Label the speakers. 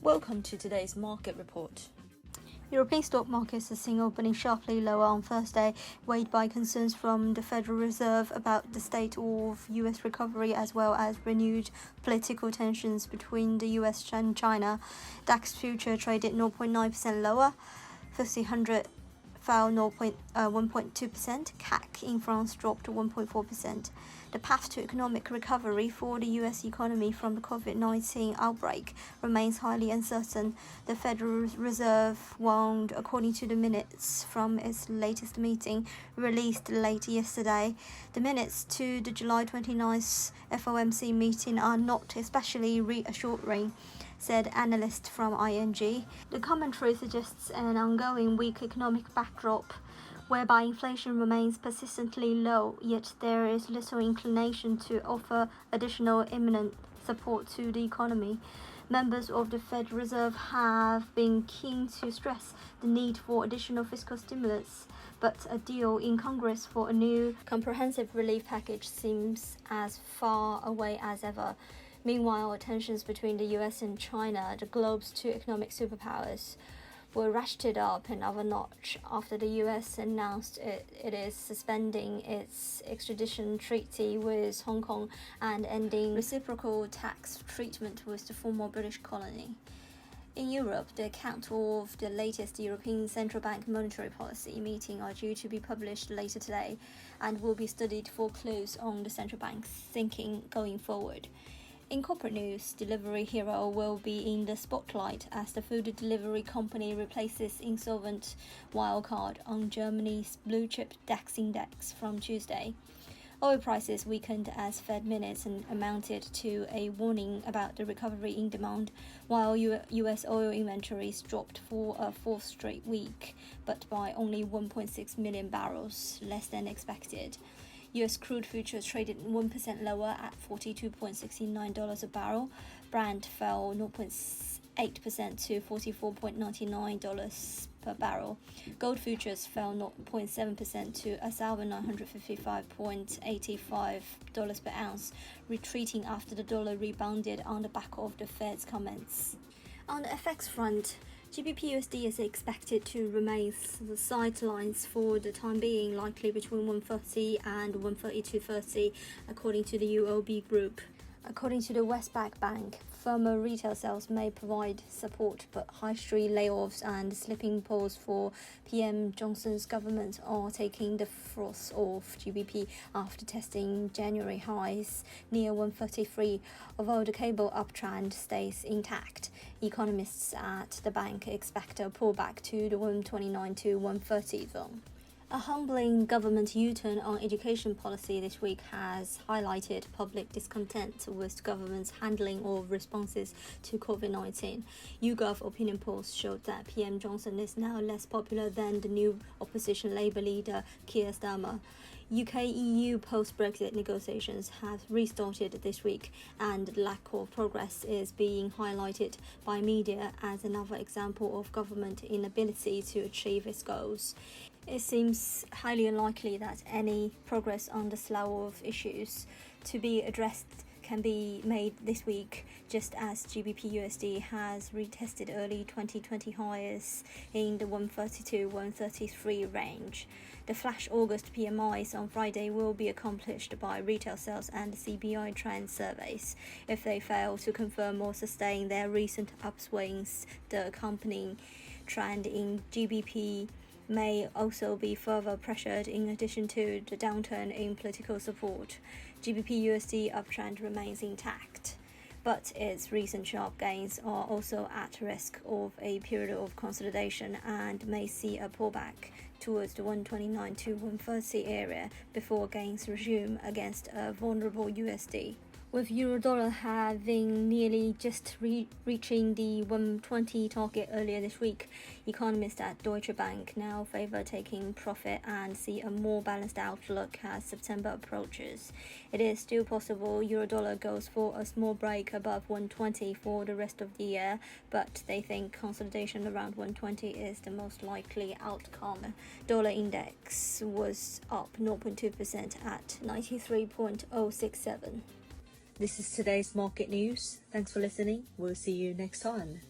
Speaker 1: Welcome to today's market report.
Speaker 2: European stock markets are seen opening sharply lower on Thursday, weighed by concerns from the Federal Reserve about the state of US recovery as well as renewed political tensions between the US and China. DAX future traded 0.9% lower, FTSE 100 fell 1.2%, CAC in France dropped 1.4%. The path to economic recovery for the US economy from the COVID-19 outbreak remains highly uncertain, the Federal Reserve warned according to the minutes from its latest meeting released late yesterday. The minutes to the July 29th FOMC meeting are not especially reassuring, said analyst from ING. The commentary suggests an ongoing weak economic backdrop, whereby inflation remains persistently low, yet there is little inclination to offer additional imminent support to the economy. Members of the Fed Reserve have been keen to stress the need for additional fiscal stimulus, but a deal in Congress for a new comprehensive relief package seems as far away as ever. Meanwhile, tensions between the US and China, the globe's two economic superpowers, were ratcheted up another notch after the US announced it is suspending its extradition treaty with Hong Kong and ending reciprocal tax treatment with the former British colony. In Europe, the account of the latest European Central Bank monetary policy meeting are due to be published later today and will be studied for clues on the central bank's thinking going forward. In corporate news, Delivery Hero will be in the spotlight as the food delivery company replaces insolvent Wirecard on Germany's blue-chip DAX index from Tuesday. Oil prices weakened as Fed minutes amounted to a warning about the recovery in demand, while US oil inventories dropped for a fourth straight week, but by only 1.6 million barrels, less than expected. US crude futures traded 1% lower at $42.69 a barrel. Brent fell 0.8% to $44.99 per barrel. Gold futures fell 0.7% to $1,955.85 per ounce, retreating after the dollar rebounded on the back of the Fed's comments. On the FX front, GBP/USD is expected to remain the sidelines for the time being, likely between 130 and 132.30, according to the UOB Group. According to the Westpac Bank, firmer retail sales may provide support, but high street layoffs and slipping polls for PM Johnson's government are taking the frost off GBP after testing January highs near 133, although the cable uptrend stays intact. Economists at the bank expect a pullback to the 129 to 130 zone. A humbling government U-turn on education policy this week has highlighted public discontent with the government's handling of responses to COVID-19. YouGov opinion polls showed that PM Johnson is now less popular than the new opposition Labour leader Keir Starmer. UK-EU post-Brexit negotiations have restarted this week, and the lack of progress is being highlighted by media as another example of government inability to achieve its goals. It seems highly unlikely that any progress on the slew of issues to be addressed can be made this week, just as GBP/USD has retested early 2020 highs in the 132-133 range. The flash August PMIs on Friday will be accomplished by retail sales and CPI trend surveys. If they fail to confirm or sustain their recent upswings, the accompanying trend in GBP may also be further pressured in addition to the downturn in political support. GBP/USD uptrend remains intact, but its recent sharp gains are also at risk of a period of consolidation and may see a pullback towards the 129 to 130 area before gains resume against a vulnerable USD. With euro-dollar having nearly just reaching the 120 target earlier this week, economists at Deutsche Bank now favor taking profit and see a more balanced outlook as September approaches. It is still possible euro-dollar goes for a small break above 120 for the rest of the year, but they think consolidation around 120 is the most likely outcome. Dollar index was up 0.2% at 93.067.
Speaker 1: This is today's market news. Thanks for listening. We'll see you next time.